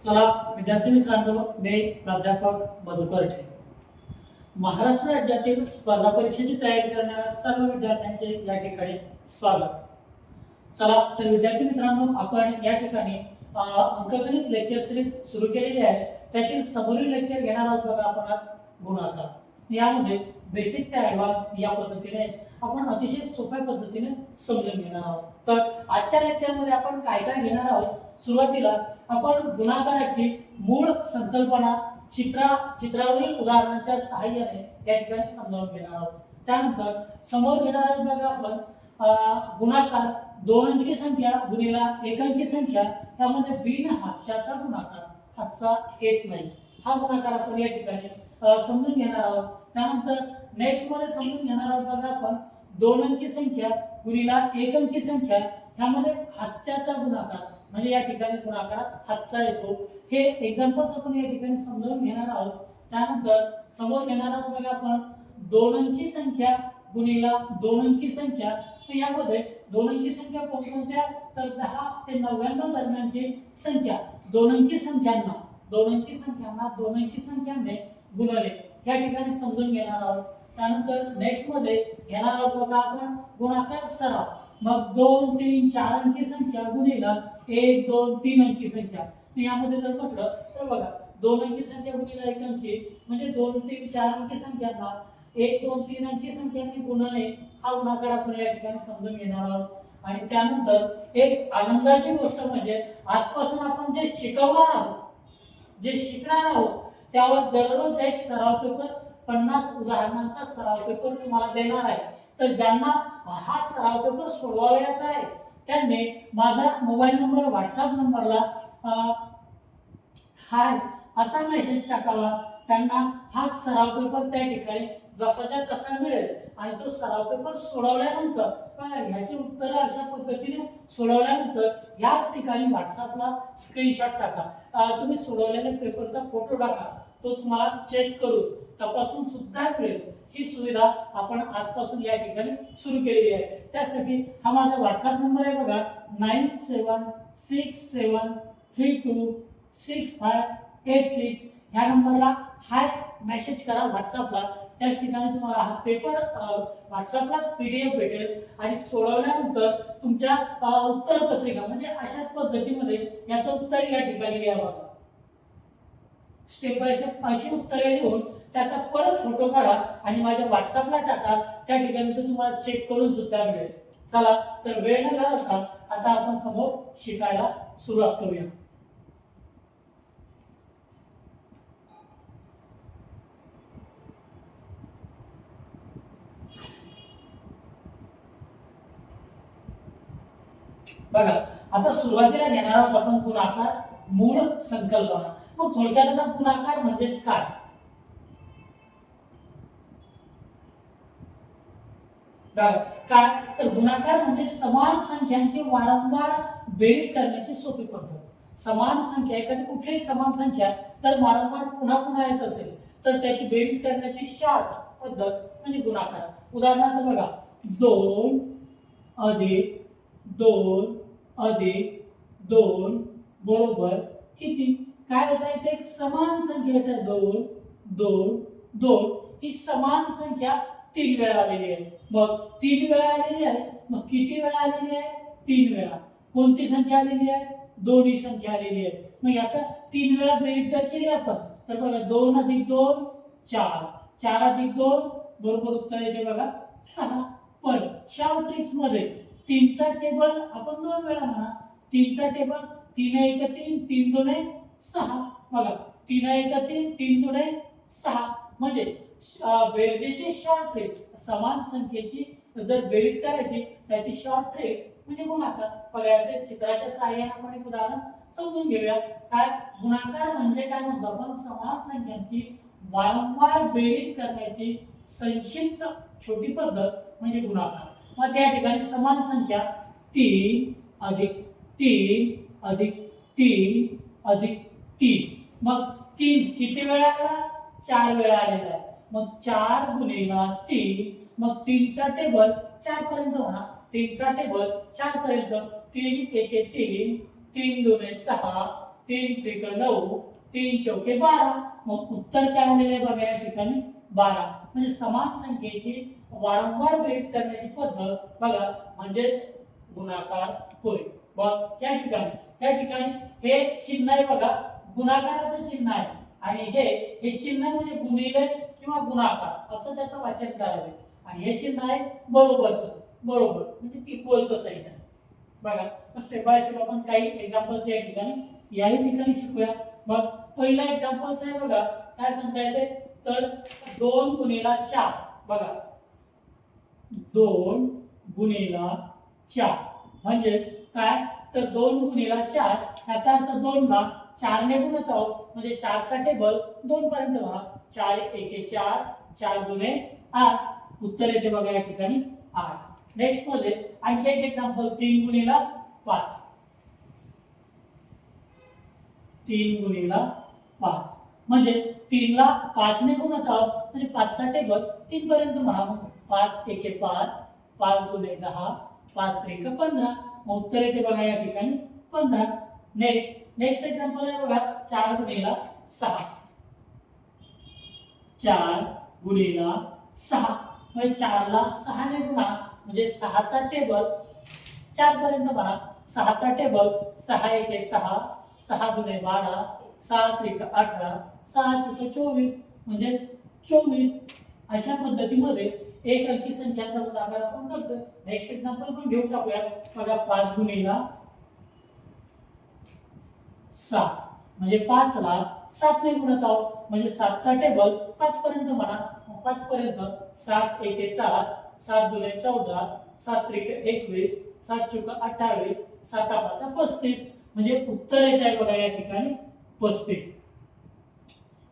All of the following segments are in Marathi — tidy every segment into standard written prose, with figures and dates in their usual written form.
चला विद्यार्थी मित्रांनो, मी प्राध्यापक मधुकर ठे. महाराष्ट्र राज्यातील स्पर्धा परीक्षेची तयारी करणाऱ्या सर्व विद्यार्थ्यांचे या ठिकाणी स्वागत. चला तर विद्यार्थी मित्रांनो, आपण या ठिकाणी अंकगणित लेक्चर सिरीज सुरू केलेली आहे. त्यातील समोरील लेक्चर घेणार आहोत बघा आपण आज गुणाकार. यामध्ये बेसिक ते ॲडव्हान्स या पद्धतीने आपण अतिशय सोप्या पद्धतीने समजून घेणार आहोत. तर आजच्या लेक्चरमध्ये आपण काय काय घेणार आहोत. सुरुवातीला आपण गुणाकाराची मूळ संकल्पना चित्रावरील उदाहरणांच्या सहाय्याने या ठिकाणी समजावून घेणार आहोत. त्यानंतर समोर घेणार आहोत बघा आपण गुणाकार दोन अंकी संख्या गुणिला एक अंकी संख्या, त्यामध्ये बिन हातच्याचा गुणाकार, हातचा येत नाही, हा गुणाकार आपण या ठिकाणी समजून घेणार आहोत. त्यानंतर नेक्स्ट मध्ये समजून घेणार आहोत बघा आपण दोन अंकी संख्या गुणिला एक अंकी संख्या, ह्यामध्ये हातच्याचा गुणाकार म्हणजे या ठिकाणी गुणाकारात हातचा येतो. हे एक्झाम्पल्स आपण या ठिकाणी समजावून घेणार आहोत. त्यानंतर समोर घेणार आहोत बघा आपण दोन अंकी संख्या गुणिला दोन अंकी संख्या. यामध्ये दोन अंकी संख्या कोणत्या, तर 10 ते 99 दरम्यानची संख्या दोन अंकी संख्यांना दोन अंकी संख्यांनी गुणले या ठिकाणी समजून घेणार आहोत. त्यानंतर नेक्स्ट मध्ये घेणार आहोत बघा आपण गुणाकार सराव. मग 2, 3, 4 अंकी संख्या गुणिला 1, 2, 3 अंकी संख्या. यामध्ये जर म्हटलं तर बघा दोन अंकी संख्या गुणिला एक अंकी म्हणजे 2, 3, 4 अंकी संख्यांना 1, 2, 3 अंकी संख्यांनी गुणणे हा गुणाकार आपण या ठिकाणी समजून घेणार आहोत. आणि त्यानंतर एक आनंदाची गोष्ट म्हणजे आजपासून आपण जे शिकवणार आहोत त्यावर दररोज एक सराव पेपर 50 उदाहरणांचा सराव पेपर तुम्हाला देणार आहे. तर ज्यांना हा सराव पेपर सोडवायचा आहे त्यांनी माझा मोबाईल नंबर व्हॉट्सअप नंबरला हाय असा मेसेज टाकावा. त्यांना हा सराव पेपर त्या ठिकाणी जसाच्या तसा मिळेल आणि तो सराव पेपर सोडवल्यानंतर ह्याची उत्तरं अशा पद्धतीने सोडवल्यानंतर याच ठिकाणी व्हॉट्सअपला स्क्रीनशॉट टाका. तुम्ही सोडवलेल्या पेपरचा फोटो टाका, तो तुम्हाला चेक करून तपासून सुद्धा मिळेल. ही सुविधा आपण आजपासून या ठिकाणी सुरू केलेली आहे. त्यासाठी हा माझा व्हॉट्सअप नंबर आहे बघा 9767326586. ह्या नंबरला हाय मेसेज करा व्हॉट्सअपला. त्याच ठिकाणी तुम्हाला हा पेपर व्हॉट्सअपलाच PDF भेटेल आणि सोडवल्यानंतर तुमच्या उत्तर पत्रिका म्हणजे अशाच पद्धतीमध्ये याचं उत्तर या ठिकाणी लिहा. स्टेप बाय स्टेप अशी उत्तरे लिहून त्याचा परत फोटो काढा आणि माझ्या व्हॉट्सअपला टाका. त्या ठिकाणी तो तुम्हाला चेक करून सुद्धा मिळेल. चला तर वेळ न घालवता आता आपण समोर शिकायला सुरुवात करूया. बघा आता सुरुवातीला घेणार आहोत आपण गुणाकार मूळ संकल्पना. मग थोडक्यात आता गुणाकार म्हणजेच काय. काय तर गुणाकार म्हणजे समान संख्यांची वारंवार बेरीज करण्याची सोपी पद्धत. समान संख्या एखादी कुठलीही समान संख्या तर वारंवार पुन्हा पुन्हा येत असेल तर त्याची बेरीज करण्याची शॉर्ट पद्धत म्हणजे गुणाकार. उदाहरणार्थ बघा 2 अधिक 2 अधिक 2 बरोबर किती. काय होत आहे, एक समान संख्या येत आहे 2 2 2. ही समान संख्या 3 वेळा आलेली आहे. मग 3 वेळा आलेली आहे, मग किती वेळा आलेली आहे, 3 वेळा. कोणती संख्या आलेली आहे, 2 ही संख्या आलेली आहे. मग याचा 3 वेळा बेरीज जर केली आपण तर बघा 2 अधिक 2 4, 4 अधिक 2 बरोबर उत्तर येते बघा 6. पण शॉर्ट ट्रिक्स मध्ये 3 चा टेबल आपण 2 वेळा म्हणा. 3 चा टेबल 3 1 3 3 2 6. बघा 3 1 3 3 2 6. म्हणजे बेरजेची शॉर्ट ट्रिक्स समान संख्येची जर बेरीज करायची त्याची शॉर्ट ट्रिक्स म्हणजे गुणाकार. बघा याचे चित्राच्या सहाय्याने आपण एक उदाहरण समजून घेऊया. काय गुणाकार म्हणजे काय म्हणतो आपण, समान संख्यांची वारंवार बेरीज करण्याची संक्षिप्त छोटी पद्धत म्हणजे गुणाकार. मग त्या ठिकाणी समान संख्या 3 अधिक 3 अधिक 3 अधिक 3. मग 3 किती वेळा आला, 4 वेळा आलेला आहे. मग 4 गुणिला 3, मग 3 चा टेबल 4 पर्यंत म्हणा. 3 चा टेबल 4 पर्यंत 3 1 3 3 2 6 3 त्रिक 9, 3 चौके 12. मग उत्तर काय आलेले आहे बघा या ठिकाणी 12. म्हणजे समान संख्येची वारंवार बेरीज करण्याची पद्धत बघा म्हणजेच गुणाकार होय. बघ या ठिकाणी हे चिन्ह आहे बघा गुणाकाराचं चिन्ह आहे आणि हे चिन्ह म्हणजे गुणिले किंवा गुणाकार असं त्याचं वाचन करावे आणि हे चिन्ह आहे बरोबरचं बरोबर म्हणजे इक्वलचं साइन आहे. बघा स्टेप बाय स्टेप आपण काही एक्झाम्पल्स या ठिकाणी शिकूया. मग पहिला एक्झाम्पल्स आहे बघा काय सांगता येते तर 2 गुणिला 4 बघा 2 गुणिला 4 म्हणजे काय तर 2 गुणिला 4 याचा अर्थ 2 ला 4 ने गुणत आहोत म्हणजे 4 चा टेबल 2 पर्यंत बघा 4 एके 4 4 दुने 8 उत्तर येते बघा या ठिकाणी 8. नेक्स्ट मध्ये आणखी एक एक्झाम्पल 3 गुणिला 5 3 गुणिला 5 म्हणजे 3 ला 5 ने गुणत आहोत म्हणजे 5 चा टेबल 3 पर्यंत म्हणा 5 एके 5 5 दुने 10 5 त्रिक 15 उत्तर येते बघा या ठिकाणी 15. नेक्स्ट एक्झाम्पल आहे बघा 4 गुणिला 6 4 गुणिला 6 म्हणजे 4 ला 6 ने गुणा म्हणजे 6 चा टेबल 4 पर्यंत म्हणा 6 चा टेबल 6 एके 6 6 दुने 12 6 त्रिक 18 6 चौके 24 म्हणजे 24. अशा पद्धतीमध्ये एक अंकी संख्यांचा गुणाकार आपण करतो. नेक्स्ट एक्झाम्पल पण घेऊन टाकूया बघा 5 गुणिला 7 म्हणजे 5 ला 7 ने गुणत आहोत म्हणजे 7 चा टेबल 5 पर्यंत म्हणा 5 पर्यंत 7 एके 7 7 दुने 14 7 त्रिक 21 7 चौक 28 7 5 35 म्हणजे उत्तर येत आहे बघा या ठिकाणी 35.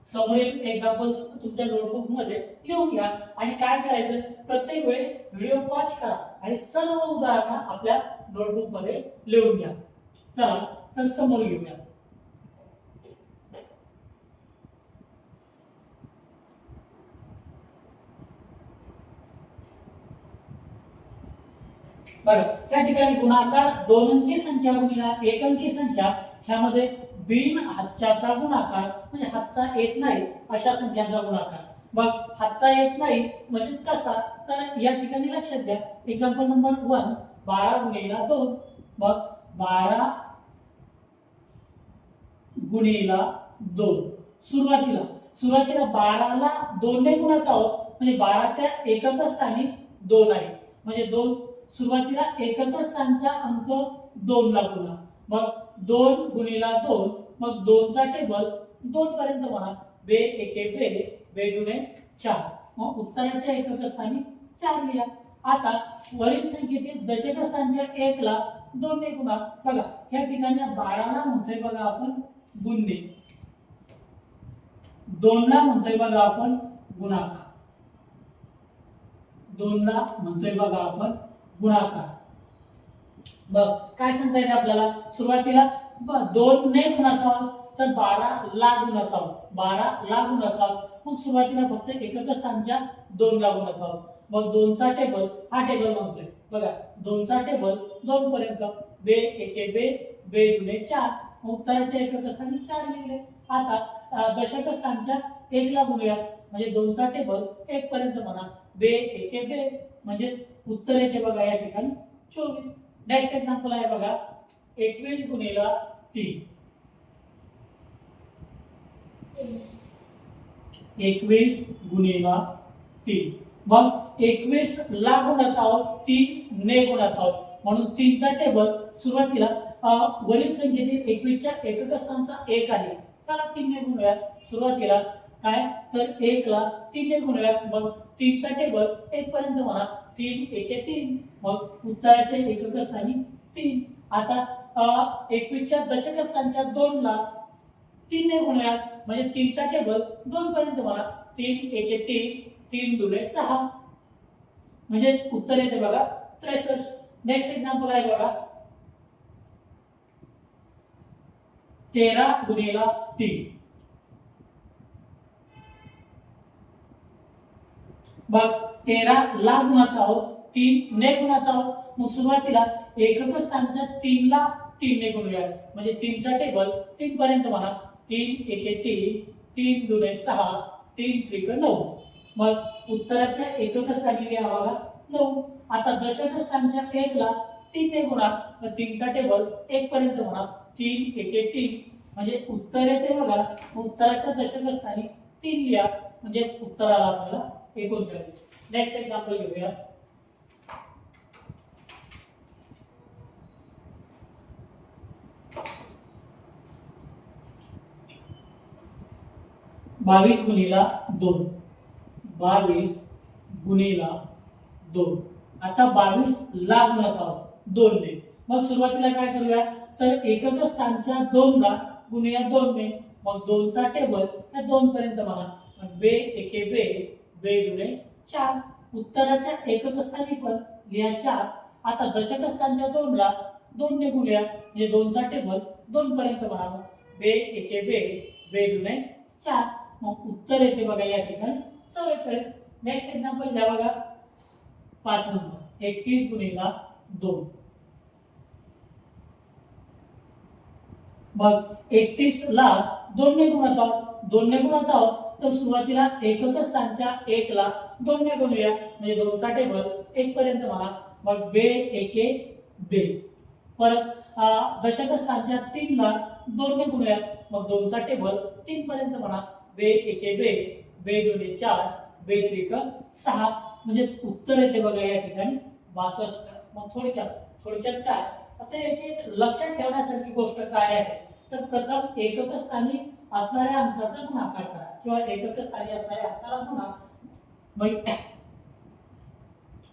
समोरील एक्झाम्पल्स तुमच्या नोटबुक मध्ये लिहून घ्या आणि काय करायचं प्रत्येक वेळी व्हिडिओ पॉज करा आणि सर्व उदाहरणं आपल्या नोटबुक मध्ये लिहून घ्या. चला तर समोर घेऊया. बघा या ठिकाणी गुणाकार 2 अंकी संख्या गुणिला 1 अंकी संख्या ह्यामध्ये बिन हातच्याचा गुणाकार म्हणजे हातचा येत नाही अशा संख्यांचा गुणाकार. मग हातचा येत नाही म्हणजेच कसा तर या ठिकाणी लक्षात घ्या एक्झाम्पल नंबर 1 12 गुणिला 2 मग 12 गुणिला 2 सुरुवातीला 12 ला 2 ने गुणत आहोत म्हणजे 12 च्या एकक स्थानी 2 आहे म्हणजे 2 सुरुवातीला एकक स्थानचा अंक 2 ला गुणा मग 2 गुणिला 2 मग 2 चा टेबल 2 पर्यंत म्हणा बे एके बे दुने 4 मग उत्तराच्या एकक स्थानी 4 लिहा. आता वरील संख्येतील दशक स्थानच्या 1 ला 2 ने गुणा बघा या ठिकाणी 12 ला म्हणतोय बघा आपण गुणणे 2 ला म्हणतोय बघा आपण गुणाकार 2 ला म्हणतोय बघा आपण गुणाकार. बघ काय सांगता येते आपल्याला सुरुवातीला 2 ने गुणत आहोत तर 12 ला गुणत आहोत 12 ला गुणत आहोत मग सुरुवातीला फक्त एकक स्थानच्या 2 ला गुणत आहोत मग 2 चा टेबल हा टेबल म्हणतोय बघा 2 चा टेबल 2 पर्यंत बे एके बे दुने 4 उत्तराच्या एकक स्थानी 4 लिहिले. आता दशक स्थानच्या 1 ला गुणूया म्हणजे 2 चा टेबल 1 पर्यंत म्हणा बे एके बे म्हणजे उत्तर येते बघा या ठिकाणी 24. नेक्स्ट एक्झाम्पल आहे बघा 21 गुणिला 3 21 गुणिला 3 मग 21 ला गुणत आहोत 3 ने गुणत आहोत म्हणून 3 चा टेबल सुरुवातीला वरील संख्येतील 21 च्या एकक स्थानचा 1 आहे त्याला 3 ने गुणूया सुरुवातीला काय तर 1 ला 3 ने गुणूया मग 3 चा टेबल 1 पर्यंत म्हणा 3 एके 3 मग उत्तराचे एकक स्थानी 3. आता 21 च्या दशक स्थानच्या 2 ला 3 ने गुणूया म्हणजे 3 चा टेबल 2 पर्यंत म्हणा 3 एके 3 3 दुने 6 म्हणजे उत्तर येते बघा 63. नेक्स्ट एक्झाम्पल आहे बघा 13 गुणिला 3 बघ 13 ला गुणत आहोत 3 ने गुणत आहोत मग सुरुवातीला एकक स्थानच्या 3 ला तीन ने गुणूया म्हणजे 3 चा टेबल 3 पर्यंत म्हणा. 3 एके 3, 3 दुने 6, 3 त्रिक 9. मग उत्तराच्या एकक स्थानी लिहा बघा 9. आता दशक स्थानच्या 1 ला 3 ने गुणा, मग 3 चा टेबल 1 पर्यंत म्हणा. 3 एके 3 म्हणजे उत्तर येते बघा. उत्तराच्या दशक स्थानी 3 लिहा म्हणजे उत्तराला आपल्याला 39. नेक्स्ट एक्झाम्पल घेऊया. बावीस गुणिला 2. 22 गुणिला 2. आता 22 ला गुणत आहोत 2 ने. मग सुरुवातीला काय करूया, तर एकक स्थानच्या 2 ला गुणूया 2 ने. मग 2 चा टेबल त्या 2 पर्यंत म्हणा. मग बे एके बे, बे दुने 4. उत्तराच्या एकक स्थानी पण लिहा 4. आता दशक स्थानच्या 2 ला 2 ने गुणूया म्हणजे 2 चा टेबल 2 पर्यंत म्हणा. बे एके बे, बे दुने 4. मग उत्तर येते बघा या ठिकाणी 44. नेक्स्ट एक्झाम्पल घ्या बघा 5 नंबर. 31 गुणिला 2. मग 31 ला 2 ने गुणत आहोत. 2 ने गुणत आहोत तर सुरुवातीला एकक स्थानच्या 1 ला 2 ने गुणूया म्हणजे 2 चा टेबल 1 पर्यंत म्हणा. मग बे एके बे. परत दशक स्थानच्या 3 ला 2 ने गुणूया मग 2 चा टेबल 3 पर्यंत म्हणा. बे एके बे, बे दोने 4, बे त्रिक 6 म्हणजे उत्तर येते बघा या ठिकाणी 62. मग थोडक्यात काय, आता याची लक्षात ठेवण्यासारखी गोष्ट काय आहे, तर प्रथम एकक स्थानी असणाऱ्या अंकाचा गुणाकार करा किंवा एकक स्थानी असणाऱ्या अंकाला गुणा. मग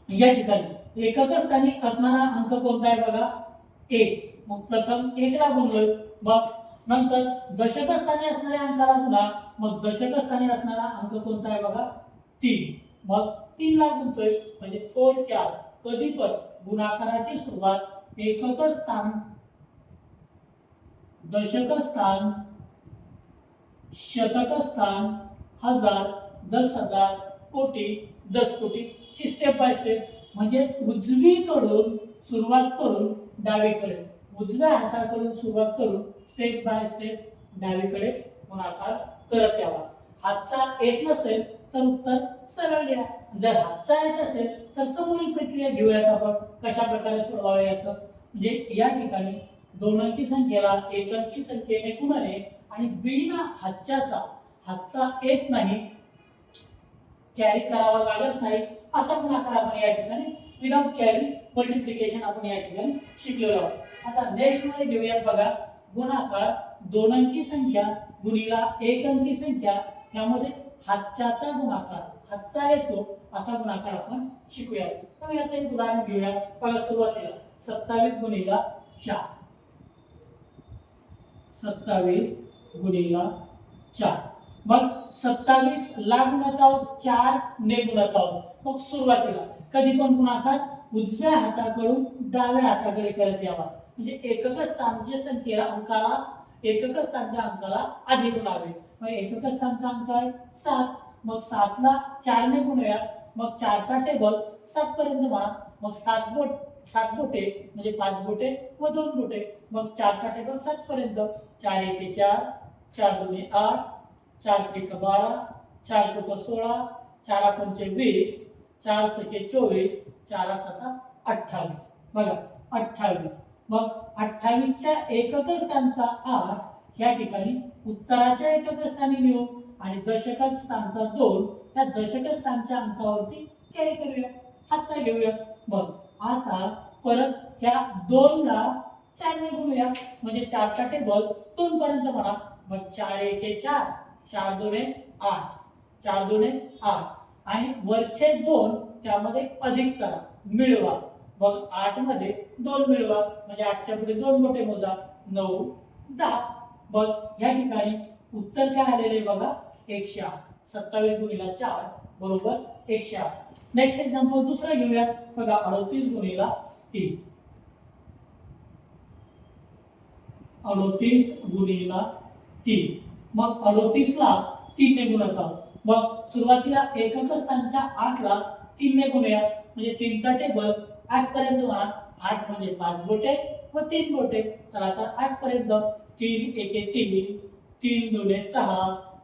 या ठिकाणी एकक स्थानी असणारा अंक कोणता आहे बघा 1. मग प्रथम 1 ला गुणलोय. मग नंतर दशक स्थानी असणाऱ्या अंकाला गुणा. मग दशक स्थानी असणारा अंक कोणता आहे बघा 3. मग 3 ला गुणतोय म्हणजे थोडक्यात कधी पण गुणाकाराची सुरुवात एकक स्थान, दशक स्थान, शतक स्थान, हजार, 10,000, कोटी, 10 कोटी ची स्टेप बाय स्टेप म्हणजे उजवीकडून सुरुवात करून डावीकडे, उजव्या हाताकडून सुरुवात करून स्टेप बाय स्टेप डावीकडे गुणाकार करत यावा. हातचा येत नसेल तर उत्तर सरळ लिहा. जर हातचा येत असेल तर समोरील प्रक्रिया घेऊयात आपण कशा प्रकारे सोडवावे याचं. म्हणजे या ठिकाणी दोन अंकी संख्येला एक अंकी संख्येने गुणणे आणि बिना हातचा येत नाही, कॅरी करावा लागत नाही असा गुणाकार आपण या ठिकाणी विदाउट कॅरी मल्टिप्लिकेशन आपण या ठिकाणी शिकलेलो आहोत. आता नेक्स्ट मध्ये घेऊयात बघा गुणाकार दोन अंकी संख्या गुणिला एक अंकी संख्या, यामध्ये हातचा गुणाकार, हातचा येतो असा गुणाकार आपण शिकूया. तर याचं एक उदाहरण घेऊया. बघा सुरुवातीला 27 गुणिला 4, 27 गुणिला 4. मग 27 ला गुणत आहोत, 4 ने गुणत आहोत. मग सुरुवातीला कधी पण गुणाकार उजव्या हाताकडून डाव्या हाताकडे करत यावा. म्हणजे एकक स्थानच्या संख्येला अंकाला, एकक स्थानच्या अंकाला आधी गुणावे. मग एकक स्थानचा अंक आहे 7. मग 7 ला 4 ने गुणूया. मग 4 चा टेबल 7 पर्यंत म्हणा. मग 7 बोटे म्हणजे 5 बोटे व 2 बोटे. मग 4 चा टेबल 7 पर्यंत. 4 एके 4, 4 दुने 8, 4 त्रिक 12, 4 चौक 16, 4 पंचे 20, 4 सके 24, 4 सता 28. बघा 28. मग 28 च्या एकक स्थानचा 8 या ठिकाणी उत्तराच्या एकक स्थानी लिहू आणि दशक स्थानचा 2 या दशक स्थानच्या अंकावरती कॅरी करूया, हातचा घेऊया. मग आता परत ह्या 2 ला 4 ने गुणूया म्हणजे 4 चा टेबल 2 पर्यंत म्हणा. मग 4 एके 4, 4 दुने 8, 4 दुने 8 आणि वरचे 2 त्यामध्ये अधिक करा, मिळवा. मग 8 मध्ये 2 मिळवा म्हणजे 8 च्या पुढे 2 बोटे मोजा, 9 10. मग या ठिकाणी उत्तर काय आलेले बघा 108. 27 गुणिला 4 बरोबर 108. नेक्स्ट एक्झाम्पल दुसरा घेऊया. बघा 38 गुणिला 3, 38 गुणिला 3. मग 38 ला 3 ने गुणत आहोत. मग सुरुवातीला एकक स्थानच्या 8 ला 3 ने गुणूया म्हणजे 3 चा टेबल 8 पर्यंत म्हणा. 8 म्हणजे 5 बोटे व 3 बोटे. चला आता 8 पर्यंत 3 एके 3, 3 दुने 6,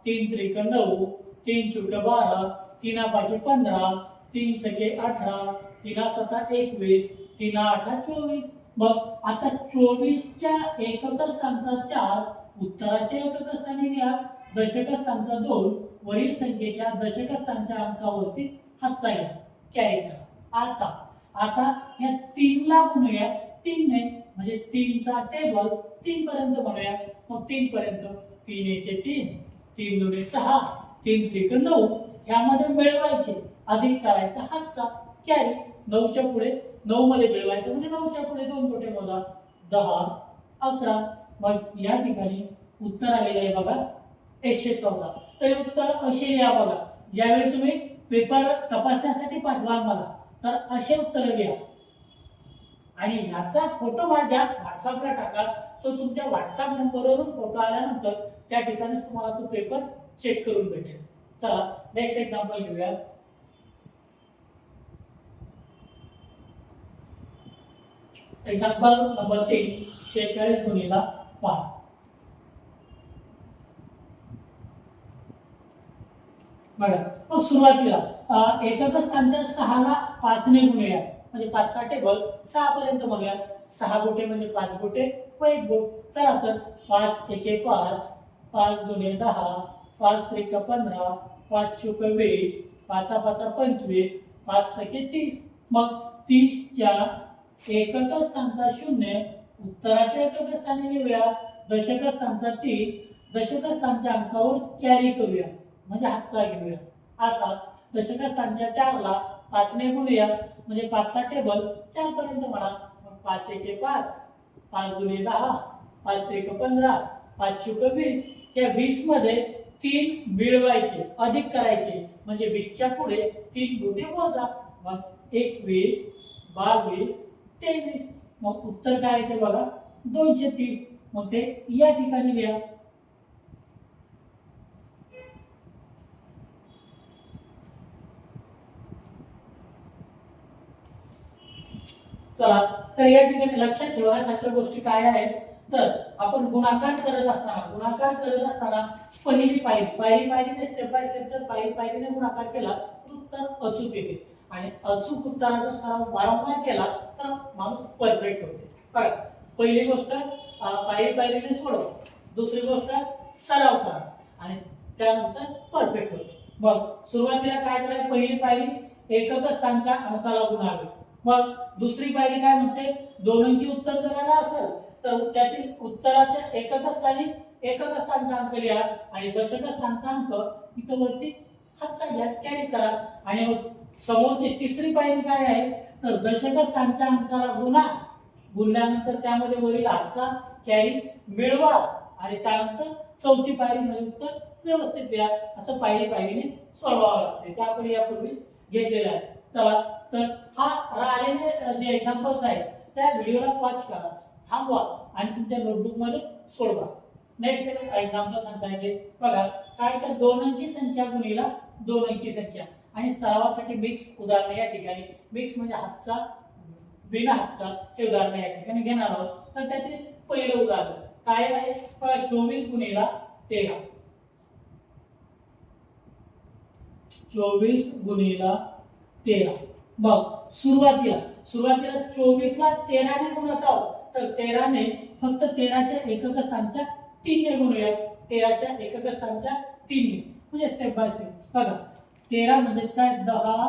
3 त्रिक 9, 3 चौके 12, 3 पाचे 15, 3 सके 18, 3 सता 21, 3 आठा 24. मग आता 24 च्या एकक स्थानचा 4, उत्तराच्या एकक स्थानी लिहा, दशक स्थानचा 2, वरील संख्येच्या दशक स्थानच्या अंकावरती हातचा घ्या, कॅरी करा. आता आता या 3 ला गुणूया 3 ने, म्हणजे 3 चा टेबल 3 पर्यंत बनवूया. मग 3 पर्यंत 3 एके 3, 3 दुने 6, 3 त्रिक 9, यामध्ये मिळवायचे, अधिक करायचा हातचा, कॅरी. 9 च्या पुढे 9 मध्ये मिळवायचं म्हणजे 9 च्या पुढे 2 बोटे मोजा, 10, 11. मग या ठिकाणी उत्तर आलेले आहे बघा 114. तर उत्तर असे लिहा बघा. ज्यावेळी तुम्ही पेपर तपासण्यासाठी पाठवाल मला, तर असे उत्तर लिहा आणि याचा फोटो माझ्या व्हॉट्सअपला टाका. तो तुमच्या व्हॉट्सअप नंबरवरून फोटो आल्यानंतर त्या ठिकाणीच तुम्हाला तो पेपर चेक करून भेटेल. चला नेक्स्ट एक्झाम्पल घेऊया. Example number 3, 46 गुणिला 5. बघा, मग सुरुवातीला एकक स्थानच्या 6 ला 5 ने गुणूया, म्हणजे 5 चा टेबल 6 पर्यंत बनवूया. 6 बोटे म्हणजे 5 बोटे व 1 बोट. चला तर 5 एके 5, 5 दुने 10, 5 त्रिक 15, 5 चौक 20, 5 5 25, 5 सके 30. मग 30 च्या एकक स्थानचा 0, उत्तराच्या एकक स्थानी लिहूया, दशक स्थानचा 3, दशक स्थानच्या अंकावर कॅरी करूया, म्हणजे हातचा घेऊया. आता दशक स्थानच्या 4 ला 5 ने गुणूया, म्हणजे 5 चा टेबल 4 पर्यंत म्हणा. मग 5 एके 5, 5 दुने 10, 5 त्रिक 15, 5 चौक 20. या 20 मध्ये 3 मिळवायचे, अधिक करायचे, म्हणजे 20 च्या पुढे 3 बोटे मोजा. मग 21, 22, 23. मग उत्तर काय येते बघा 230. मग ते या ठिकाणी लिहा. चला तर या ठिकाणी लक्षात ठेवण्यासारख्या गोष्टी काय आहेत, तर आपण गुणाकार करत असताना पहिली पायरीने स्टेप बाय स्टेप जर पायरीने गुणाकार केला तर उत्तर अचूक येते आणि अचूक उत्तराचा सराव वारंवार केला तर माणूस परफेक्ट होते. बघा, पहिली गोष्ट पायरीने सोडवा, दुसरी गोष्ट सराव करा आणि त्यानंतर परफेक्ट होते. मग सुरुवातीला काय करायचं, पहिली पायरी एकक स्थानच्या अंकाला गुणावे. मग दुसरी पायरी काय म्हणते, 2 अंकी उत्तर जर आला असेल तर त्यातील उत्तराच्या एकक स्थानचा अंक लिहा आणि दशक स्थानचा अंक इथं वरती हातचा घ्या, कॅरी करा. आणि मग समोरची तिसरी पायरी काय आहे, तर दशक स्थानच्या अंकाला गुणल्यानंतर त्यामध्ये वरील हातचा कॅरी मिळवा आणि त्यानंतर चौथी पायरी म्हणजे उत्तर व्यवस्थित लिहा. असं पायरीने सोडवावं लागते. ते आपण यापूर्वीच घेतलेलं आहे. चला तर हा राहिलेले जे एक्झाम्पल्स आहेत त्या व्हिडिओला पॉज करा, थांबवा आणि तुमच्या नोटबुक मध्ये सोडवा. नेक्स्ट एक्झाम्पल सांगता येते बघा, काय तर 2 अंकी संख्या गुणिला 2 अंकी संख्या आणि सरावासाठी मिक्स उदाहरण या ठिकाणी, मिक्स म्हणजे हातचा बिना हातचा हे उदाहरण या ठिकाणी घेणार आहोत. तर त्यातील पहिलं उदाहरण काय आहे बघा, 24 गुणिला 13. 24 गुणिला 13. मग सुरुवातीला 24 ला 13 ने गुणत आहोत, तर 13 ने फक्त 13 च्या एकक स्थानच्या 3 ने गुणूया. 13 च्या एकक स्थानच्या 3 ने, म्हणजे स्टेप बाय स्टेप बघा. 13 म्हणजे काय, 10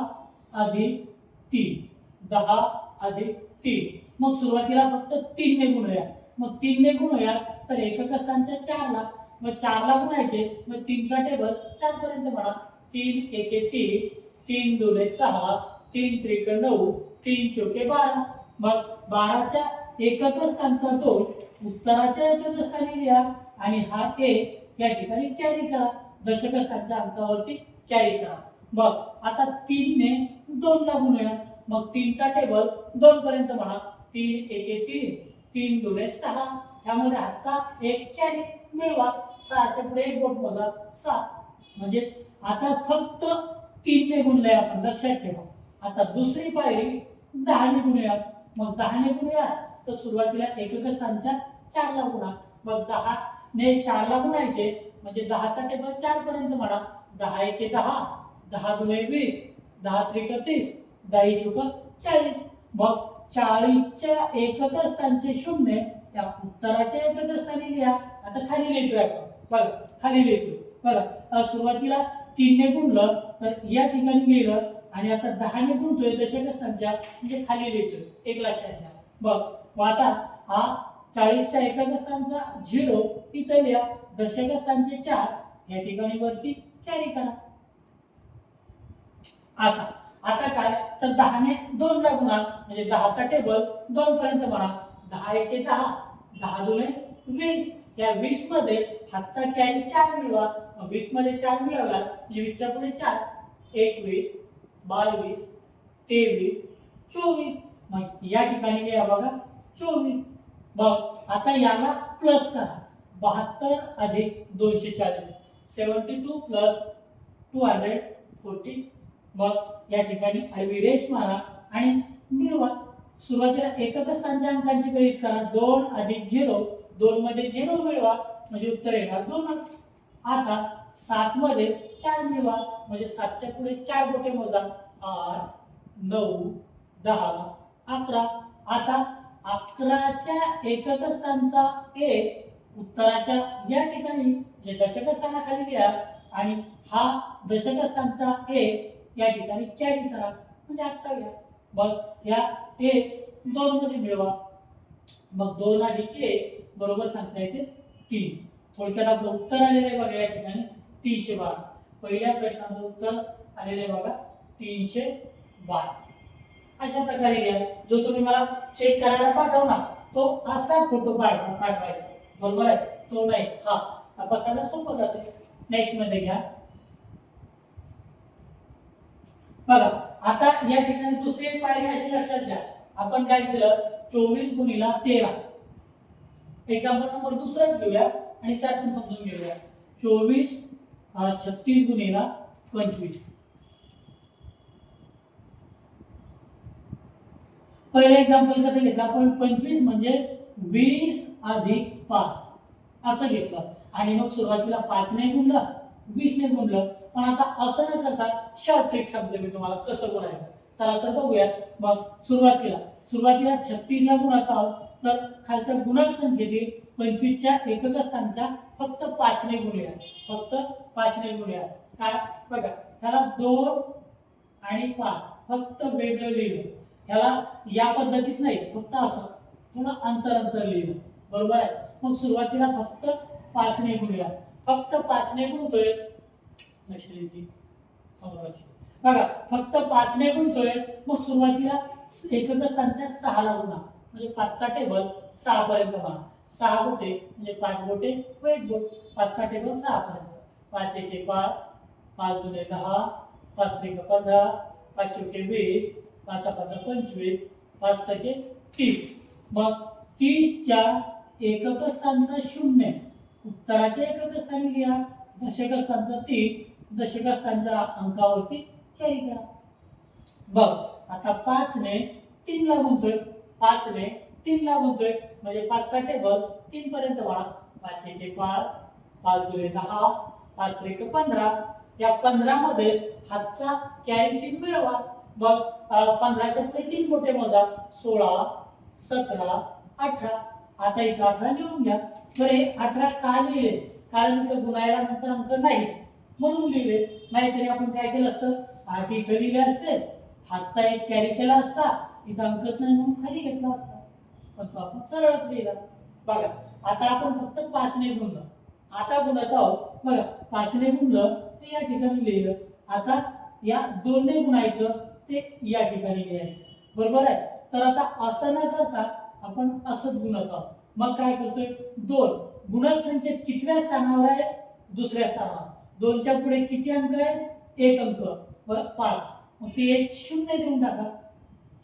अधिक 3, 10 अधिक 3. मग सुरुवातीला फक्त 3 ने गुणूया. मग 3 ने गुणूया तर एकक स्थानच्या 4 ला, मग 4 ला गुणायचे, मग 3 चा टेबल 4 पर्यंत म्हणा. 3 एके 3, 3 दुने 6, 3 त्रिक 9, 3 चौके 12. मग 12 च्या एकक स्थानचा 2, उत्तराच्या एकक स्थानी लिहा आणि हा 1 या ठिकाणी कॅरी करा, दशक स्थानच्या अंकावरती कॅरी करा. मग आता 3 ने 2 ला गुणूया, मग 3 चा टेबल 2 पर्यंत म्हणा. 3 एके 3, 3 दुने 6, यामध्ये हातचा 1 कॅरी मिळवा. 6 च्या पुढे 1 बोट मोजा, 6. म्हणजे आता फक्त 3 ने गुणले आपण, लक्षात ठेवा. आता दुसरी पायरी 10 ने गुणूया. मग 10 ने गुणूया तर सुरुवातीला एकक स्थानच्या 4 ला गुणा, मग 10 ने 4 ला गुणायचे म्हणजे 10 चा टेबल 4 पर्यंत म्हणा. 10 एके 10, 10 दुने 20, 10 त्रिक 30, 10 चौक 40. मग 40 च्या एकक स्थानचे शून्य या उत्तराच्या एकक स्थानी लिहा. आता खाली लिहितोय आपण बघा, खाली लिहितोय बघा. सुरुवातीला 3 ने गुणलं तर या ठिकाणी लिहिलं आणि आता 10 ने गुणतोय दशक स्थानच्या म्हणजे खाली लिहितोय. एक लक्षात घ्या. मग आता हा 40 च्या एकक स्थानचा 0 इथे लिहा, दशक स्थानचे 4 या ठिकाणी वरती कॅरी करा. आता आता काय तर 10 ने 2 ला गुणा म्हणजे 10 चा टेबल 2 पर्यंत म्हणा. 10 एके 10, 10 दुने 20. या 20 मध्ये हातचा कॅरी 4 मिळवा. 20 मध्ये 4 मिळवला म्हणजे 20 च्या पुढे 4, 21, 22, 23, 24. मग या ठिकाणी लिहा बघा 24. मग आता याला प्लस करा. 72 अधिक 240, 72 प्लस 240. मग या ठिकाणी आडवी रेष मारा आणि मिळवा. सुरुवातीला एकक स्थानच्या अंकांची बेरीज करा. 2 अधिक 0, 2 मध्ये 0 मिळवा म्हणजे उत्तर येणार 2. आता 7 मध्ये 4 मिळवा म्हणजे 7 च्या पुढे 4 बोटे मोजा. 8, 9, 10, 11. आता 11 च्या एकक स्थानचा 1 उत्तराच्या या ठिकाणी म्हणजे दशक स्थानाखाली लिहा आणि हा दशक स्थानचा 1 या ठिकाणी कॅरी करा म्हणजे आजचा घ्या. मग या 1 2 मध्ये मिळवा. मग 2 अधिक 1 बरोबर सांगता येते 3. थोडक्यात आपलं उत्तर आलेलं आहे बघा या ठिकाणी 312. पहिल्या प्रश्नाचं उत्तर आलेलं आहे बघा 312. अशा प्रकारे घ्या. जो तुम्ही मला चेक करायला पाठवला तो असा फोटो पाठवायचा, बरोबर आहे, तो नाही हा. तपासायला सोपं जाते. नेक्स्ट मध्ये घ्या बघा. आता या ठिकाणी दुसरी एक पायरी अशी लक्षात घ्या. आपण काय केलं 24 गुणिला 13 एक्झाम्पल नंबर दुसराच घेऊया आणि त्यातून समजून घेऊया. 24 36 गुणिला 25. पहिलं एक्झाम्पल कसं घेतलं आपण 25 म्हणजे 20 अधिक 5 असं घेतलं आणि मग सुरुवातीला 5 ने गुणलं 20 ने गुणलं. पण आता असं न करता शॉर्ट ट्रिक सांगतो मी तुम्हाला कसं गुणायचं. चला तर बघूयात. मग सुरुवातीला 36 ला गुणत आहोत तर खालच्या गुणक संख्येतील 25 च्या एकक स्थानच्या फक्त 5 ने गुणूया. फक्त 5 ने गुणूया. काय बघा त्याला 2 आणि 5 फक्त वेगळं लिहिलं. याला या पद्धतीत नाही, फक्त असं थोडं अंतर लिहिलं, बरोबर आहे. मग सुरुवातीला फक्त 5 ने गुणूया. फक्त 5 ने गुणतोय बघा, फक्त 5 ने गुणतोय. मग सुरुवातीला एकक स्थानच्या 6 ला गुणा म्हणजे 5 चा टेबल 6 पर्यंत बघा. 6 बोटे म्हणजे 5 बोटे व 1 बोट. 5 चा टेबल 6 पर्यंत. 5 एके 5, 5 दुने 10, 5 त्रिक 15, 5 चौके 20, 5 5 25, 5 सके 30. मग 30 च्या एकक स्थानचा 0 उत्तराच्या एकक स्थानी लिहा. दशक स्थानचा 3 दशक स्थानच्या अंकावरती कॅरी करा. बघ आता 5 ने 3 ला गुणतोय. 5 ने 3 ला गुणतोय म्हणजे 5 चा टेबल 3 पर्यंत वाढा. 5 एके 5, 5 दुने 10, 5 त्रिक 15. या 15 मध्ये हातचा कॅरी 3 मिळवा. मग 15 च्या पुढे 3 बोटे मोजा. 16, 17, 18. आता इथं 18 लिहून घ्या. बरे 18 का लिहिले? कारण इकडे गुणायला नंतर अंक नाही म्हणून लिहिले. नाहीतरी आपण काय केलं असतं 8 इथं लिहिले असते, हातचा एक कॅरी केला असता, इथं अंकच नाही म्हणून खाली घेतला असता. पण तो आपण सरळच लिहिला. बघा आता आपण फक्त 5 ने गुणलं. आता गुणत आहोत बघा. 5 ने गुणलं ते या ठिकाणी लिहिलं. आता या 2 ने गुणायचं ते या ठिकाणी लिहायचं, बरोबर आहे. तर आता असं न करता आपण असंच गुणत आहोत. मग काय करतोय 2 गुणक संख्येत कितव्या स्थानावर आहे? दुसऱ्या स्थानावर. 2 च्या पुढे किती अंक आहेत? 1 अंक. बरं 5. मग ते एक 0 देऊन टाका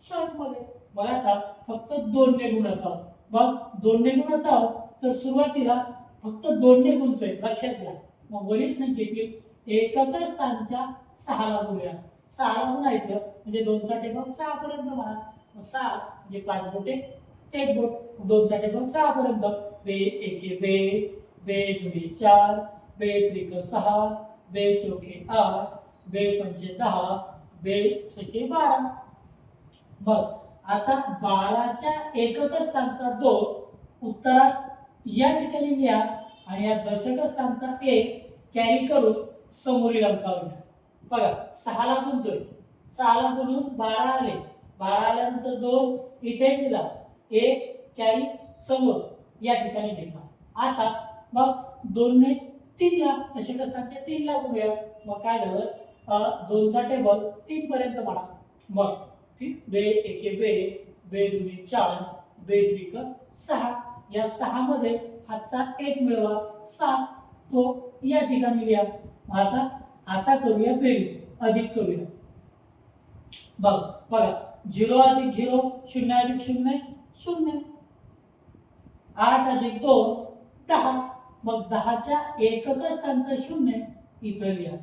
शॉर्ट मध्ये. बघा आता फक्त 2 ने गुणत आहोत. मग 2 ने गुणत आहोत तर सुरुवातीला फक्त 2 ने गुणतोय लक्षात घ्या. मग वरील संख्येतील एकक स्थानच्या 6 ला गुणूया. 6 ला गुणायचं म्हणजे 2 चा टेबल 6 पर्यंत म्हणा. 6 म्हणजे 5 बोटे 1 बोट, 2 चा टेबल 6 पर्यंत, बे एके बे, बे दुने 4, बे त्रिक 6, बे चौके 8, बे पंचे 10, बे सके 12. मग आता 12च्या एकक स्थानचा 2 उत्तरात या ठिकाणी लिहा आणि या दशक स्थानचा 1 कॅरी करून समोरील अंकावर घ्या. बघा 6 ला गुणतोय, 6 ला गुणून 12 आले, 12 आल्यानंतर 2 इथे दिला, 1 कॅरी समोर या ठिकाणी घेतला. आता मग 2 ने 3 ला दशक स्थानच्या 3 ला गुणूया. मग काय झालं, 2 चा टेबल 3 पर्यंत म्हणा. मग बे एके बे, बे दुने 4, बे त्रिक 6, या 6 मध्ये हातचा 1 मिळवा 7, तो या ठिकाणी लिहा. आता करूया बेरीज, अधिक करूया. बघा 0 अधिक 0, 0 अधिक 0, 0, 8 अधिक 2, 10. मग 10च्या एकक स्थानचा 0 इथं लिहा,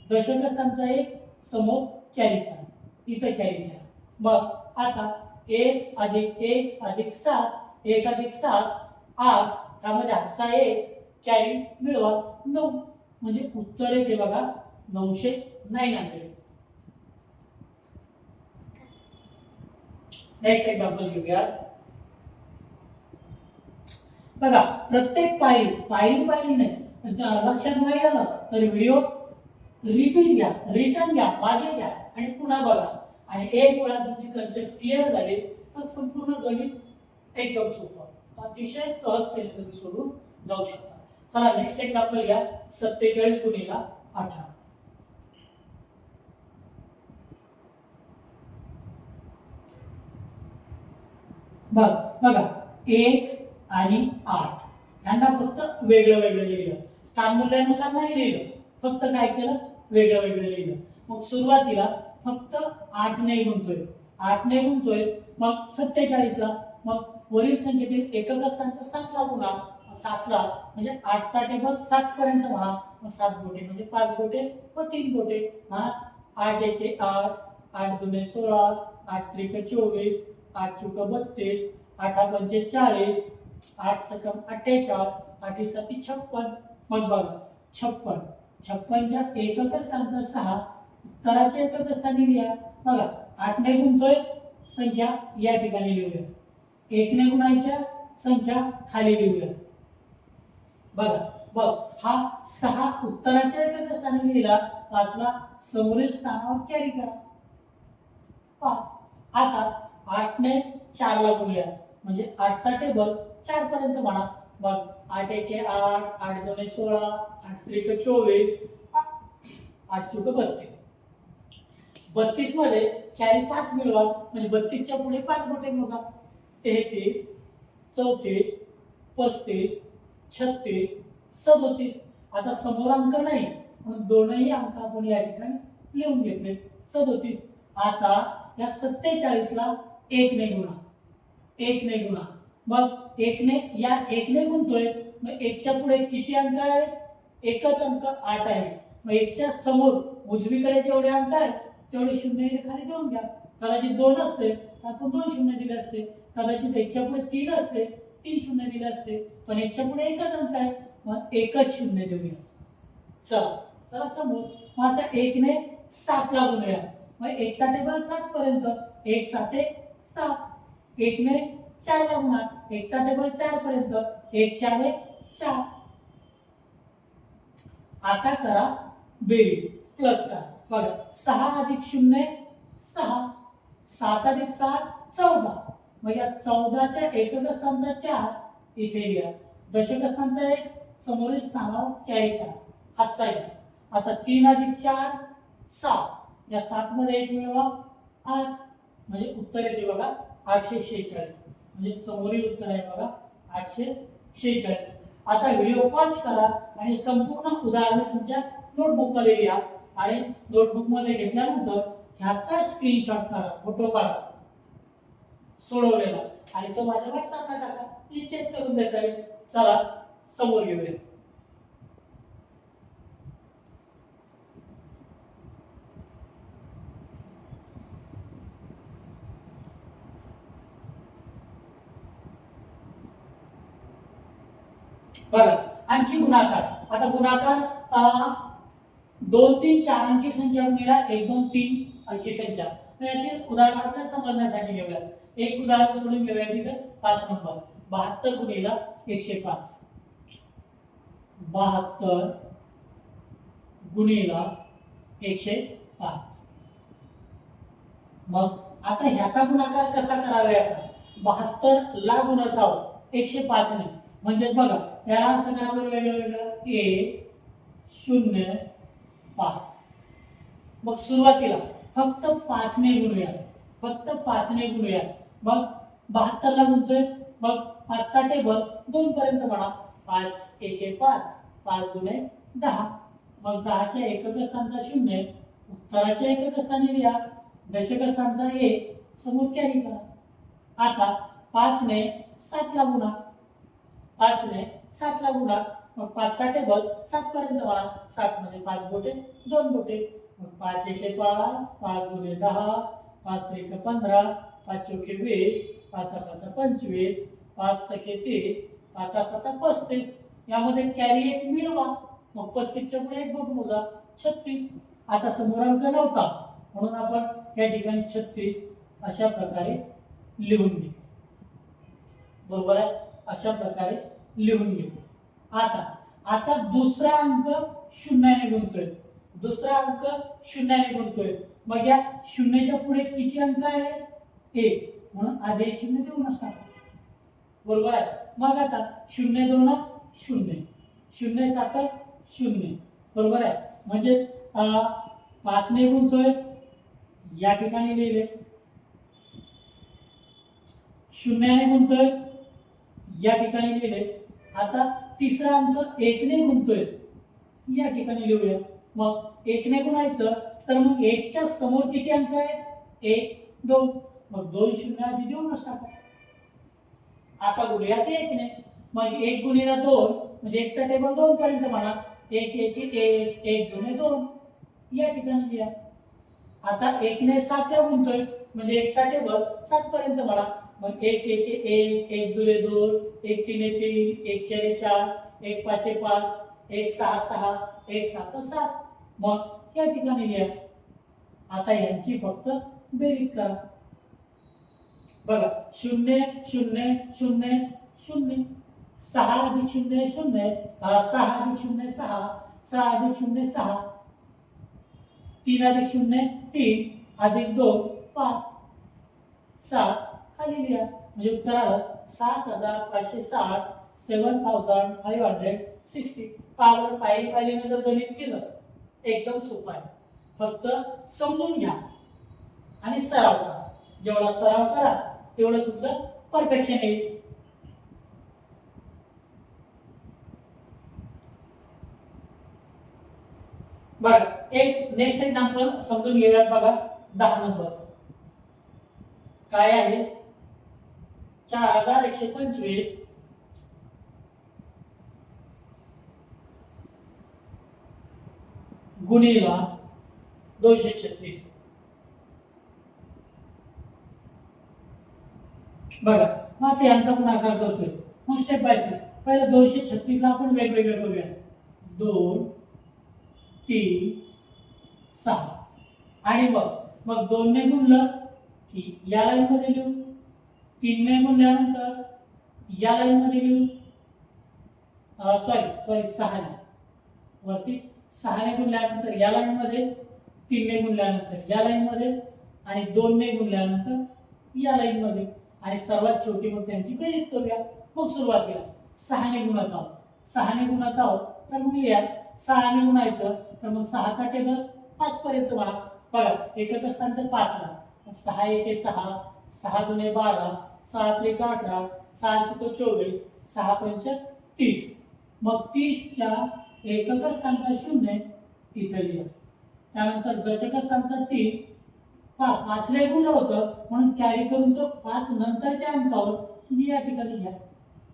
दशक स्थानचा 1 समोर कॅरी करा, इथं कॅरी करा. मग आता 1 अधिक 1 अधिक 7, 1 अधिक 7 8, त्यामध्ये हातचा 1 कॅरी मिळवा 9, म्हणजे उत्तर येते बघा 999. नेक्स्ट एक्झाम्पल घेऊया. बघा प्रत्येक पायरी नाही, लक्षात नाही आलं तर व्हिडिओ रिपीट घ्या, रिटर्न घ्या, मागे घ्या आणि पुन्हा बघा. आणि एक वेळा तुमची कन्सेप्ट क्लिअर झाली तर संपूर्ण गणित एकदम सोपं, अतिशय सहजतेने तुम्ही सोडून जाऊ शकता. चला नेक्स्ट एक्झाम्पल घ्या. 47 गुणिले 18. बघा 1 आणि 8 यांना फक्त वेगळं लिहिलं, स्थान मूल्यानुसार नाही लिहिलं, फक्त काय केलं, वेगळं लिहिलं. मग सुरुवातीला फक्त 8 ने गुणतोय, मग 47 ला, मग वरील संख्येतील एकक स्थानचा 7 ला गुणा, 7 ला म्हणजे 8 चा टेबल 7 पर्यंत म्हणा. मग 7 बोटे म्हणजे 5 बोटे व 3 बोटे म्हणा. 8 एके 8, 8 दुने 16, 8 त्रिक 24, 8 चौक 32, 8 पंचे 40, 8 सकम 48, 8 साती 56. मग बघा 56च्या एकक स्थानचा 6 उत्तराच्या एकक स्थानी लिहा. बघा 8 ने गुणतोय, संख्या या ठिकाणी लिहूया, 1 ने गुणायच्या संख्या खाली लिहूया. बघ हा 6 उत्तराच्या एकक स्थानी लिहिला, 5 ला समोरील स्थानावर कॅरी करा 5. आता 8 ने 4 ला गुणूया, म्हणजे 8 चा टेबल 4 पर्यंत म्हणा. मग 8 एके 8, 8 दुने 16, 8 त्रिक 24, 8 चौक 32. 32 मध्ये कॅरी 5 मिळवा, म्हणजे 32 च्या पुढे 5 बोटे मोजा. 33, 34, 35, 36, 37. आता समोर अंक नाही म्हणून दोनही अंक आपण या ठिकाणी लिहून घेतले 37. आता या 47 ला 1 ने गुणा. मग 1 ने गुणतोय, मग 1 च्या पुढे किती अंक आहे, एकच अंक 8 आहे. मग 1 च्या समोर उजवीकडे जेवढे अंक आहेत तेवढे शून्य खाली देऊन घ्या. कदाचित 2 असते तर आपण 2 शून्य दिले असते, कदाचित 1 च्या पुढे 3 असते 3 शून्य दिले असते, पण 1 च्या पुढे एकच अंक आहे मग एकच शून्य देऊया. चला समोर. मग आता 1 ने 7 ला गुणूया, मग 1 चा टेबल 7 पर्यंत, 1 7 7. 1 ने 4 ला गुणा, 1 चा टेबल 4 पर्यंत, 1 4 4. आता करा बेरीज, प्लस करा. बघा 6 अधिक 0 6, 7 अधिक 7 14. मग या 14च्या एकक स्थानचा 4 इथे लिहा, दशक स्थानचा 1 समोरील स्थानावर कॅरी करा, हातचा घ्या. आता 3 अधिक 4 7, या 7 मध्ये 1 मिळवा 8, म्हणजे उत्तर येते बघा 846, म्हणजे समोरील उत्तर आहे बघा 846. आता व्हिडिओ पॉज करा आणि संपूर्ण उदाहरण तुमच्या नोटबुक मध्ये लिहा आणि नोटबुक मध्ये घेतल्यानंतर ह्याचा स्क्रीनशॉट काढा, फोटो काढा सोडवलेला आणि तो माझ्या व्हॉट्सअपला टाका, मी चेक करून देता येईल. चला समोर घेऊया. बघा आणखी गुणाकार. आता गुणाकार 2 3 4 अंकी संख्या गुणिला 1 2 3 अंकी संख्या. यातील उदाहरण आपल्याला समजण्यासाठी घेऊया. एक उदाहरण सोडून घेऊया तिथे 5 नंबर 72 गुणिला 105. 72 गुणिला 105. मग आता ह्याचा गुणाकार कसा करावा याचा? 72 ला गुणत आहोत 105 ने, म्हणजेच बघा याला असं करावं वेगळं वेगळं 1 0 5. मग सुरुवातीला फक्त 5 ने गुणूया, फक्त 5 ने गुणूया. मग 72 ला गुणतोय, मग 5 चा टेबल 2 पर्यंत म्हणा. 5 1 5, 5 2 10. मग 10 च्या एकक स्थानचा 0, उत्तराच्या एकक स्थानी लिहा, दशक स्थानचा 1, समोर कॅरी करा. आता 5 ने 7 ला गुणा, 5 ने 7 ला गुणा. मग 5 चा टेबल 7 पर्यंत म्हणा. 7 मध्ये 5 बोटे 2 बोटे. मग 5 1 5, 5 2 10, 5 3 15, 5 4 20, 5 5 25, 5 6 30, 5 7 35. यामध्ये कॅरी एक मिळवा. मग 35 च्या पुढे एक बोट मोजा 36. आता समोर अंक नव्हता म्हणून आपण या ठिकाणी 36 अशा प्रकारे लिहून घेतले. बरोबर आहे, अशा प्रकारे लिहून घेतले. आता आता दुसरा अंक शून्याने गुणतोय, दुसरा अंक शून्याने गुणतोय. मग या शून्याच्या पुढे किती अंक आहे? 1, म्हणून आधी एक शून्य देऊनच टाका. बरोबर आहे. मग आता 0 2 0, 0 7 0. बरोबर आहे. म्हणजे 5 ने गुणतोय, या ठिकाणी लिहिले. 0 ने गुणतोय, या ठिकाणी लिहिले. आता तिसरा अंक 1 ने गुणतोय, या ठिकाणी लिहूया. मग 1 ने गुणायचं तर मग 1 च्या समोर किती अंक आहे? 1 2. मग 2 शून्य आधी देऊनच टाका. आता गुणूया ते 1 ने. मग 1 गुणिला 2 म्हणजे 1 चा टेबल 2 पर्यंत म्हणा. 1 1 1 1 2 2, या ठिकाणी लिहा. आता 1 ने 7 ला गुणतोय म्हणजे 1 चा टेबल 7 पर्यंत म्हणा. मग 1 1 1 1 2 2, 1 3 3, 1 4 4, 1 5 5, 1 6 6, 1 7 7. मग या ठिकाणी लिहा. आता यांची फक्त बेरीज करा. बघा 0 0 0 0, 6 अधिक 0 0, 6 अधिक 0 6, 6 अधिक 0 6, 3 अधिक 0 3, अधिक 2 5, 7 खाली लिहा. म्हणजे उत्तर आलं 7560, 7560. पावर पायरीने जर गणित केलं एकदम सोपं आहे. फक्त समजून घ्या आणि सराव करा. जेवढा सराव करा तेवढं तुमचं परफेक्शन येईल. बघा एक नेक्स्ट एक्झाम्पल समजून घेऊयात. बघा 10 नंबरचं काय आहे? 4125 गुणिला 236. बघा मग आता यांचा गुणाकार करतोय. मग स्टेप बाय स्टेप पहिला 236 ला आपण वेगवेगळे करूया. 2 3 6 आणि मग 2 ने गुणलं की या लाईन मध्ये लिहू, 3 ने गुणल्यानंतर या लाईन मध्ये लिहू, सॉरी 6 ने वरती 6 ने गुणल्यानंतर या लाईन मध्ये, 3 ने गुणल्यानंतर या लाईन मध्ये आणि 2 ने गुणल्यानंतर या लाईन मध्ये. आणि सर्वात शेवटी मग त्यांची बेरीज करूया. मग सुरुवातीला 6 ने गुणत आहोत, 6 ने गुणत आहोत तर मग लिहा 6 ने गुणायचं तर मग 6 चा टेबल 5 पर्यंत म्हणा. बघा एकक स्थानचं 5 ला. 6 1 6, 6 2 12, 6 3 18, 6 4 24, 6 5 30. मग 30 च्या एकक स्थानचा 0 इथे लिहा. त्यानंतर दशक स्थानचा 3, 5 ने गुणलं होतं म्हणून कॅरी करून तो 5 नंतरच्या अंकावर म्हणजे या ठिकाणी घ्या.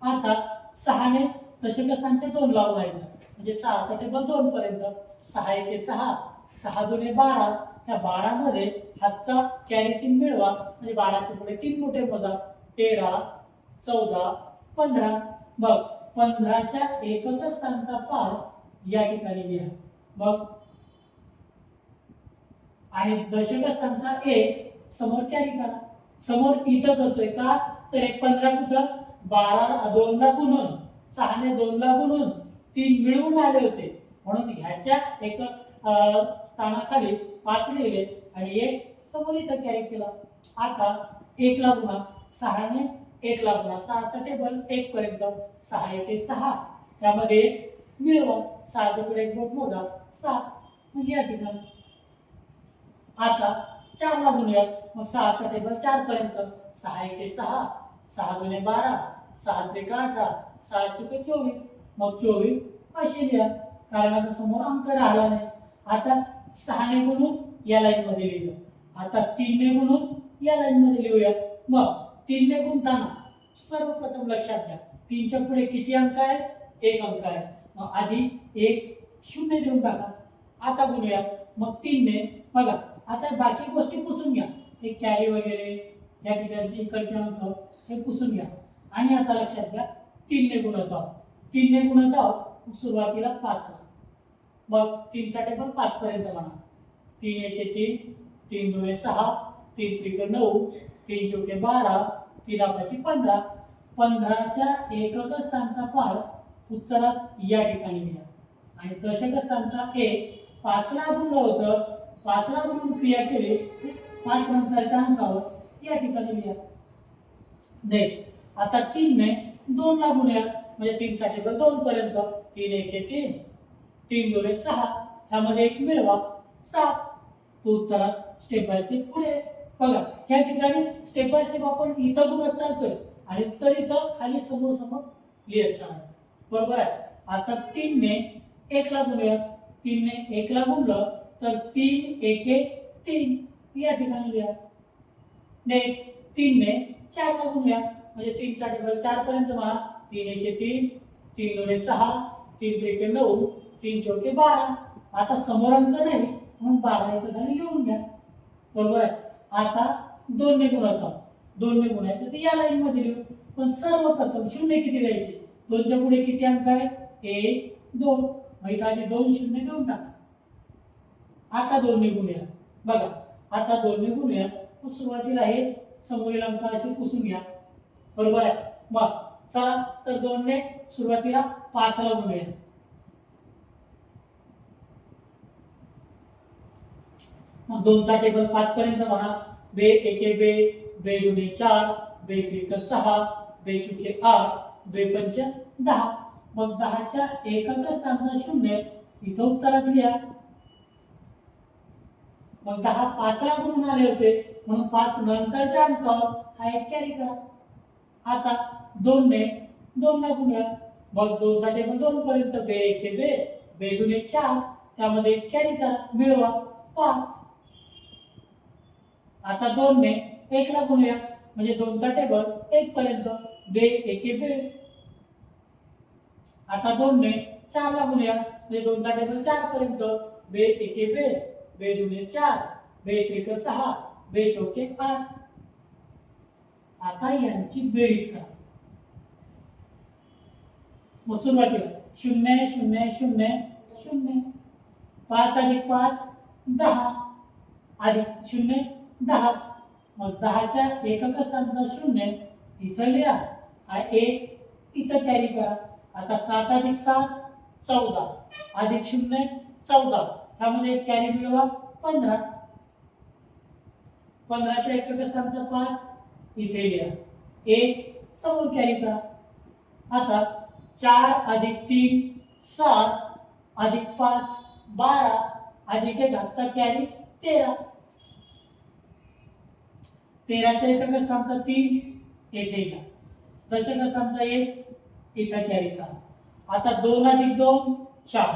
आता 6 ने दशक स्थानचे 2 ला गुणायचं म्हणजे 6 चा टेबल 2 पर्यंत. 6 1 6, 6 2 12. त्या 12 मध्ये हातचा कॅरी 3 मिळवा म्हणजे 12 च्या पुढे 3 मोठे मोजा. 13 14 15. मग 15च्या एकक स्थानचा 5 या ठिकाणी लिहा. मग आणि दशक स्थानचा 1 समोर कॅरी करा. समोर इथं करतोय का तर 15 कुठं 12 2 ला गुणून 6 ने 2 ला गुणून 3 मिळून आले होते म्हणून ह्याच्या एक स्थानाखाली 5 लिहिले आणि 1 समोर इथं कॅरी केला. आता 1 ला गुणा 6 ने 1 ला गुणा 6 चा टेबल 1 पर्यंत 6 1 6 त्यामध्ये मिळवा 6 च्या पुढे एक बोट मोजा 7 मग या ठिकाणी. आता 4 ला गुणूया मग 6 चा टेबल 4 पर्यंत 6 1 6 6 2 12 6 3 18 6 4 24 मग 24 असे लिहा कारण आता समोर अंक राहिला नाही. आता 6 ने गुणून या लाईन मध्ये लिहिलं. आता 3 ने गुणून या लाईन मध्ये लिहूया. मग 3 ने गुणताना सर्वप्रथम लक्षात घ्या 3 च्या पुढे किती अंक आहेत? 1 अंक आहे. मग आधी 1 0 देऊन टाका. आता गुणूया मग 3 ने बघा. आता बाकी गोष्टी पुसून घ्या. हे कॅरी वगैरे या ठिकाणचे इकडचे अंक हे पुसून घ्या. आणि आता लक्षात घ्या 3 ने गुणत आहोत. 3 ने गुणत आहोत सुरुवातीला 5 मग 3 चा टेबल 5 पर्यंत म्हणा. 3 1 3 3 2 6 3 3 9 3 4 12 3 5 15 15च्या एकक स्थानचा 5 उत्तरात या ठिकाणी लिहा. आणि दशक स्थानचा 1 5 ला गुणलं होतं 5 ला गुणून क्रिया केली 5 नंतरच्या अंकावर या ठिकाणी लिहा. नेक्स्ट आता 3 ने 2 ला गुणूया म्हणजे 3 चा टेबल 2 पर्यंत 3 1 3 3 2 6 ह्यामध्ये एक मिळवा 7 तो उत्तरात स्टेप बाय स्टेप पुढे बघा. या ठिकाणी स्टेप बाय स्टेप आपण इथं गुणत चालतोय आणि तर इथं खाली समोर समोर लिहित चालायचं. बरोबर आहे. आता 3 ने 1 ला गुणूया 3 ने 1 ला गुणलं तर 3 1 3 या ठिकाणी लिहा. नेक्स्ट 3 ने 4 ला गुणूया म्हणजे 3 चा टेबल 4 पर्यंत म्हणा 3 1 3 3 2 6 3 3 9 3 4 12 आता समोर अंक नाही म्हणून 12 इथं खाली लिहून घ्या. बरोबर आहे. आता 2 ने गुणत आहोत 2 ने गुणायचं तर या लाईन मध्ये लिहू. पण सर्वप्रथम शून्य किती द्यायचे 2 च्या पुढे किती अंक आहेत 1 2 मग इथं आधी 2 शून्य देऊन टाका. आता 2 ने गुणूया बघा. आता 2 ने गुणूया मग सुरुवातीला हे समोरील अंक असे पुसून घ्या. बरोबर आहे. मग चला तर 2 ने सुरुवातीला 5 ला गुणूया. मग 2 चा टेबल 5 पर्यंत म्हणा बे 1 बे बे 2 4 बे 3 6 बे 4 8 बे 5 10 मग 10 च्या एकक स्थानचा 0 इथं उत्तरात लिहा. मग 10 5 ला गुणून आले होते म्हणून 5 नंतरच्या अंकावर हा एक कॅरी करा. आता 2 ने 2 ला गुणूया मग 2 चा टेबल 2 पर्यंत बे 1 बे बे 2 4 त्यामध्ये एक कॅरी करा मिळवा 5. आता 2 ने 1 ला गुणूया म्हणजे 2 चा टेबल 1 पर्यंत बे 1 बे. आता 2 ने 4 ला गुणूया म्हणजे 2 चा टेबल 4 पर्यंत बे 1 बे बे 2 4 बे 3 6 बे 4 8. आता यांची बेरीज करा. मग सुरुवातीला 0 0 0 0 5 अधिक 5 10 अधिक 0 10 मग 10 च्या एकक स्थानचा 0 इथं लिहा. हा 1 इथं कॅरी करा. आता 7 अधिक 7 14 अधिक 0 14 ह्यामध्ये एक कॅरी मिळवा 15 15 च्या एकक स्थानचा 5 इथे लिहा. 1 समोर कॅरी करा. आता 4 अधिक 3 7 अधिक 5 12 अधिक 1 चा कॅरी 13 13 च्या एकक स्थानचा 3 येथे घ्या. दशक स्थानचा 1 इथं कॅरी करा. आता 2 अधिक 2 4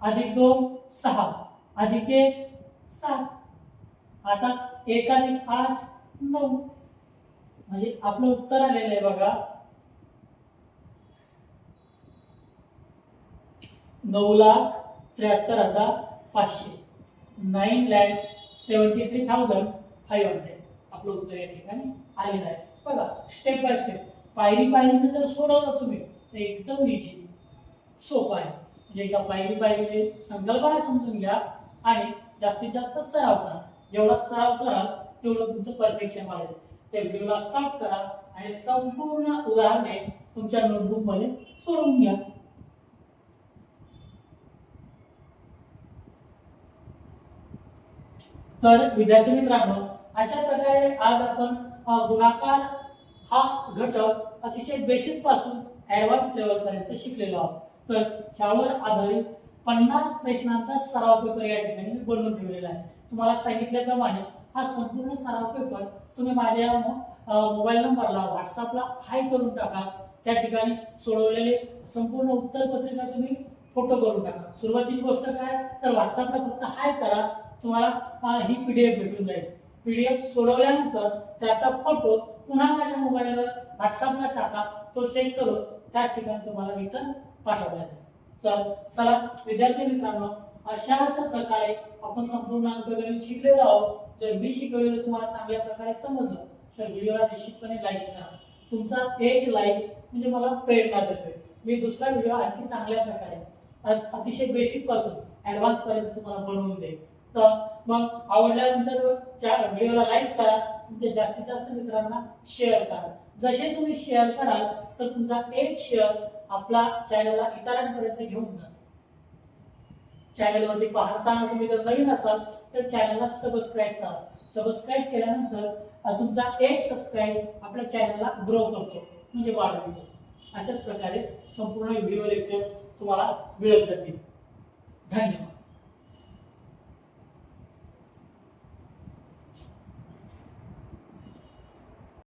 अधिक 2 6 अधिक 1 7 आता 1 अधिक 8 9 म्हणजे आपलं उत्तर आलेलं आहे बघा 9,73,500 9,73,500 आपलं उत्तर या ठिकाणी आलेलं आहे. बघा स्टेप बाय स्टेप पायरी पायरीने जर सोडवलं तुम्ही तर एकदम इझी सोपं आहे. म्हणजे एकदा पायरी संकल्पना समजून घ्या आणि जास्तीत जास्त सराव करा. जेवढा सराव कराल तेवढं तुमचं परफेक्शन वाढेल. त्या व्हिडिओला स्टॉप करा आणि संपूर्ण उदाहरणे तुमच्या नोटबुक मध्ये सोडवून घ्या. तर विद्यार्थी मित्रांनो, अशा प्रकारे आज आपण गुणाकार हा घटक अतिशय बेसिक पासून ऍडव्हान्स लेवल पर्यंत शिकलेलो आहोत. तर ह्यावर आधारित 50 प्रश्नांचा सराव पेपर या ठिकाणी मी बनवून ठेवलेला आहे. तुम्हाला सांगितल्याप्रमाणे हा संपूर्ण सराव पेपर तुम्ही माझ्या मोबाईल नंबरला व्हॉट्सअपला हाय करून टाका. त्या ठिकाणी सोडवलेले संपूर्ण उत्तर पत्रिका तुम्ही फोटो करून टाका. सुरुवातीची गोष्ट काय, तर व्हॉट्सअपला फक्त हाय करा, तुम्हाला ही पीडीएफ भेटून जाईल. पीडीएफ सोडवल्यानंतर त्याचा फोटो पुन्हा माझ्या मोबाईलवर व्हॉट्सअपला टाका. तो चेक करून त्याच ठिकाणी तुम्हाला रिटर्न पाठवला जाईल. तर चला विद्यार्थी मित्रांनो, अशाच प्रकारे आपण संपूर्ण अंकगणित शिकलेलो आहोत. जर मी शिकवलेलं तुम्हाला चांगल्या प्रकारे समजलं तर व्हिडिओला निश्चितपणे लाईक करा. तुमचा एक लाईक म्हणजे मला प्रेरणा देतोय. मी दुसरा व्हिडिओ आणखी चांगल्या प्रकारे अतिशय बेसिक पासून ऍडव्हान्स पर्यंत तुम्हाला बनवून देईन. तर मग आवडल्यानंतर व्हिडिओला लाईक करा, तुमच्या जास्तीत जास्त मित्रांना शेअर करा. जसे तुम्ही शेअर कराल तर तुमचा एक शेअर आपला चॅनलला इतरांपर्यंत घेऊन जातो. चॅनलवरती पाहताना तुम्ही जर नवीन असाल तर चॅनलला सबस्क्राईब करा. सबस्क्राईब केल्यानंतर तुमचा एक सबस्क्राईब आपल्या चॅनलला ग्रो करतो, म्हणजे वाढवतो. अशाच प्रकारे संपूर्ण व्हिडिओ लेक्चर्स तुम्हाला मिळत जातील. धन्यवाद.